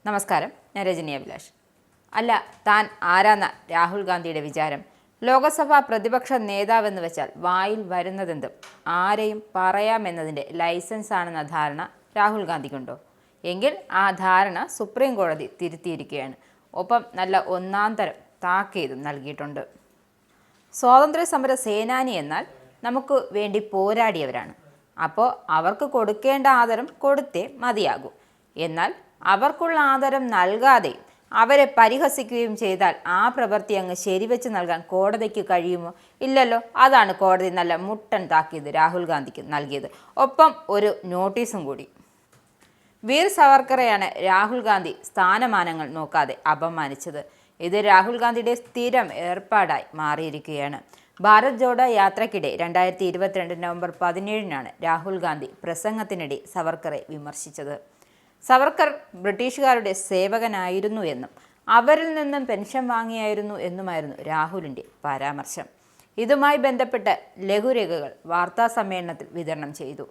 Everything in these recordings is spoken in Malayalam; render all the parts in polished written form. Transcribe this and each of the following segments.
നമസ്കാരം, ഞാൻ രജനി അഭിലാഷ്. അല്ല, താൻ ആരാന്ന രാഹുൽ ഗാന്ധിയുടെ വിചാരം? ലോകസഭാ പ്രതിപക്ഷ നേതാവെന്ന് വെച്ചാൽ വായിൽ വരുന്നതെന്തും ആരെയും പറയാമെന്നതിൻ്റെ ലൈസൻസ് ആണെന്ന ധാരണ രാഹുൽ ഗാന്ധിക്കുണ്ടോ? എങ്കിൽ ആ ധാരണ സുപ്രീം കോടതി തിരുത്തിയിരിക്കുകയാണ്. ഒപ്പം നല്ല ഒന്നാം തരം താക്കീതും നൽകിയിട്ടുണ്ട്. സ്വാതന്ത്ര്യ സമര സേനാനി എന്നാൽ നമുക്ക് വേണ്ടി പോരാടിയവരാണ്. അപ്പോൾ അവർക്ക് കൊടുക്കേണ്ട ആദരം കൊടുത്തേ മതിയാകൂ. എന്നാൽ അവർക്കുള്ള ആദരം നൽകാതെയും അവരെ പരിഹസിക്കുകയും ചെയ്താൽ ആ പ്രവൃത്തി അങ്ങ് ശരിവെച്ച് നൽകാൻ കോടതിക്ക് കഴിയുമോ? ഇല്ലല്ലോ. അതാണ് കോടതി നല്ല മുട്ടൻ താക്കീത് രാഹുൽ ഗാന്ധിക്ക് നൽകിയത്. ഒപ്പം ഒരു നോട്ടീസും കൂടി. വീർ സവർക്കറെയാണ് രാഹുൽ ഗാന്ധി സ്ഥാനമാനങ്ങൾ നോക്കാതെ അപമാനിച്ചത്. ഇത് രാഹുൽ ഗാന്ധിയുടെ സ്ഥിരം ഏർപ്പാടായി മാറിയിരിക്കുകയാണ്. ഭാരത് ജോഡോ യാത്രയ്ക്കിടെ 2022 നവംബർ 17 രാഹുൽ ഗാന്ധി പ്രസംഗത്തിനിടെ സവർക്കറെ വിമർശിച്ചത്. സവർക്കർ ബ്രിട്ടീഷുകാരുടെ സേവകനായിരുന്നു എന്നും അവരിൽ നിന്നും പെൻഷൻ വാങ്ങിയായിരുന്നു എന്നുമായിരുന്നു രാഹുലിൻ്റെ പരാമർശം. ഇതുമായി ബന്ധപ്പെട്ട് ലഘുരേഖകൾ വാർത്താ സമ്മേളനത്തിൽ വിതരണം ചെയ്തു.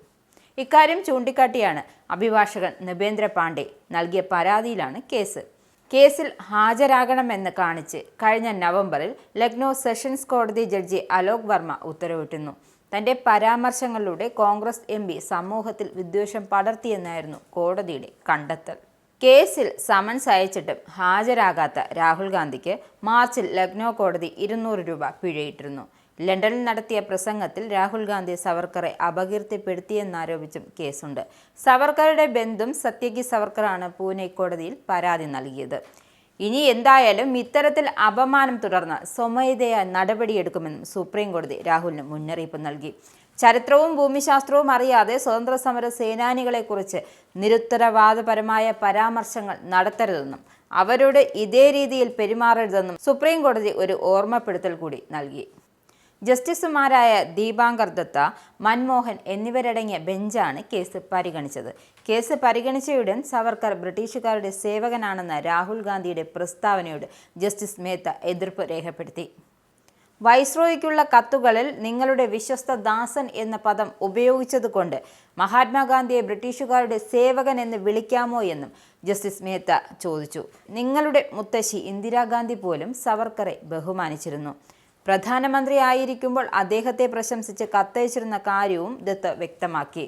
ഇക്കാര്യം ചൂണ്ടിക്കാട്ടിയാണ് അഭിഭാഷകൻ നിബേന്ദ്ര പാണ്ഡെ നൽകിയ പരാതിയിലാണ് കേസ്. കേസിൽ ഹാജരാകണമെന്ന് കാണിച്ച് കഴിഞ്ഞ നവംബറിൽ ലക്നൗ സെഷൻസ് കോടതി ജഡ്ജി അലോക് വർമ്മ ഉത്തരവിട്ടിരുന്നു. തൻ്റെ പരാമർശങ്ങളിലൂടെ കോൺഗ്രസ് MP സമൂഹത്തിൽ വിദ്വേഷം പടർത്തിയെന്നായിരുന്നു കോടതിയുടെ കണ്ടെത്തൽ. കേസിൽ സമൻസ് അയച്ചിട്ടും ഹാജരാകാത്ത രാഹുൽ ഗാന്ധിക്ക് മാർച്ചിൽ ലക്നൗ കോടതി 200 രൂപ പിഴയിട്ടിരുന്നു. ലണ്ടനിൽ നടത്തിയ പ്രസംഗത്തിൽ രാഹുൽ ഗാന്ധി സവർക്കറെ അപകീർത്തിപ്പെടുത്തിയെന്നാരോപിച്ചും കേസുണ്ട്. സവർക്കറുടെ ബന്ധു സത്യകി സവർക്കറാണ് പൂനെ കോടതിയിൽ പരാതി നൽകിയത്. ഇനി എന്തായാലും ഇത്തരത്തിൽ അപമാനം തുടർന്ന് സ്വമേധയാ നടപടിയെടുക്കുമെന്നും സുപ്രീം കോടതി രാഹുലിന് മുന്നറിയിപ്പ് നൽകി. ചരിത്രവും ഭൂമിശാസ്ത്രവും അറിയാതെ സ്വതന്ത്ര സമര സേനാനികളെക്കുറിച്ച് നിരുത്തരവാദപരമായ പരാമർശങ്ങൾ നടത്തരുതെന്നും അവരോട് ഇതേ രീതിയിൽ പെരുമാറരുതെന്നും സുപ്രീം കോടതി ഒരു ഓർമ്മപ്പെടുത്തൽ കൂടി നൽകി. ജസ്റ്റിസുമാരായ ദീപാങ്കർ ദത്ത, മൻമോഹൻ എന്നിവരടങ്ങിയ ബെഞ്ചാണ് കേസ് പരിഗണിച്ചത്. കേസ് പരിഗണിച്ചയുടൻ സവർക്കർ ബ്രിട്ടീഷുകാരുടെ സേവകനാണെന്ന രാഹുൽ ഗാന്ധിയുടെ പ്രസ്താവനയോട് ജസ്റ്റിസ് മേത്ത എതിർപ്പ് രേഖപ്പെടുത്തി. വൈസ്രോയ്ക്കുള്ള കത്തുകളിൽ നിങ്ങളുടെ വിശ്വസ്ത ദാസൻ എന്ന പദം ഉപയോഗിച്ചതുകൊണ്ട് മഹാത്മാഗാന്ധിയെ ബ്രിട്ടീഷുകാരുടെ സേവകൻ എന്ന് വിളിക്കാമോ എന്നും ജസ്റ്റിസ് മേത്ത ചോദിച്ചു. നിങ്ങളുടെ മുത്തശ്ശി ഇന്ദിരാഗാന്ധി പോലും സവർക്കറെ ബഹുമാനിച്ചിരുന്നു. പ്രധാനമന്ത്രി ആയിരിക്കുമ്പോൾ അദ്ദേഹത്തെ പ്രശംസിച്ച് കത്തയച്ചിരുന്ന കാര്യവും ദത്ത് വ്യക്തമാക്കി.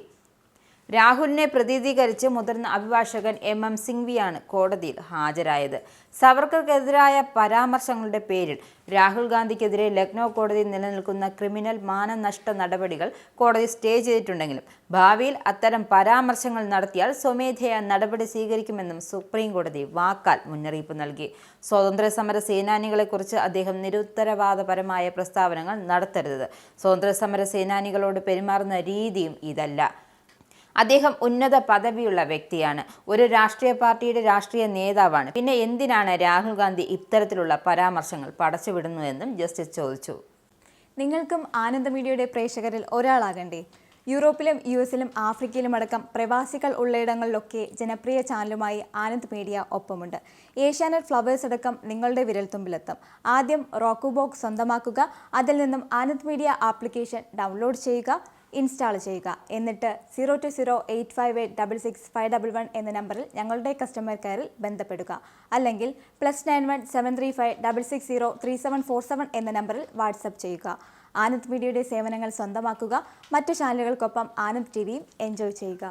രാഹുലിനെ പ്രതിനിധീകരിച്ച് മുതിർന്ന അഭിഭാഷകൻ MM സിംഗ്വിയാണ് കോടതിയിൽ ഹാജരായത്. സവർക്കർക്കെതിരായ പരാമർശങ്ങളുടെ പേരിൽ രാഹുൽ ഗാന്ധിക്കെതിരെ ലക്നൗ കോടതിയിൽ നിലനിൽക്കുന്ന ക്രിമിനൽ മാനനഷ്ട നടപടികൾ കോടതി സ്റ്റേ ചെയ്തിട്ടുണ്ടെങ്കിലും ഭാവിയിൽ അത്തരം പരാമർശങ്ങൾ നടത്തിയാൽ സ്വമേധയാ നടപടി സ്വീകരിക്കുമെന്നും സുപ്രീം കോടതി വാക്കാൽ മുന്നറിയിപ്പ് നൽകി. സ്വാതന്ത്ര്യ സമര സേനാനികളെക്കുറിച്ച് അദ്ദേഹം നിരുത്തരവാദപരമായ പ്രസ്താവനകൾ നടത്തരുത്. സ്വാതന്ത്ര്യ സമര സേനാനികളോട് പെരുമാറുന്ന രീതിയും ഇതല്ല. അദ്ദേഹം ഉന്നത പദവിയുള്ള വ്യക്തിയാണ്. ഒരു രാഷ്ട്രീയ പാർട്ടിയുടെ രാഷ്ട്രീയ നേതാവാണ്. പിന്നെ എന്തിനാണ് രാഹുൽ ഗാന്ധി ഇത്തരത്തിലുള്ള പരാമർശങ്ങൾ പടച്ചുവിടുന്നതെന്നും ജസ്റ്റിസ് ചോദിച്ചു. നിങ്ങൾക്കും ആനന്ദ മീഡിയയുടെ പ്രേക്ഷകരിൽ ഒരാളാകണ്ടേ? യൂറോപ്പിലും US-ലും ആഫ്രിക്കയിലും അടക്കം പ്രവാസികൾ ഉള്ളയിടങ്ങളിലൊക്കെ ജനപ്രിയ ചാനലുമായി ആനന്ദ് മീഡിയ ഒപ്പമുണ്ട്. ഏഷ്യാനെറ്റ് ഫ്ലവേഴ്സ് അടക്കം നിങ്ങളുടെ വിരൽത്തുമ്പിലെത്തും. ആദ്യം റോക്കു ബോക്സ് സ്വന്തമാക്കുക. അതിൽ നിന്നും ആനന്ദ് മീഡിയ ആപ്ലിക്കേഷൻ ഡൗൺലോഡ് ചെയ്യുക, ഇൻസ്റ്റാൾ ചെയ്യുക. എന്നിട്ട് 02085866511 എന്ന നമ്പറിൽ ഞങ്ങളുടെ കസ്റ്റമർ കെയറിൽ ബന്ധപ്പെടുക. അല്ലെങ്കിൽ +91 735 660 3747 എന്ന നമ്പറിൽ വാട്സപ്പ് ചെയ്യുക. ആനന്ദ് മീഡിയയുടെ സേവനങ്ങൾ സ്വന്തമാക്കുക. മറ്റു ചാനലുകൾക്കൊപ്പം ആനന്ദ് TVയും എൻജോയ് ചെയ്യുക.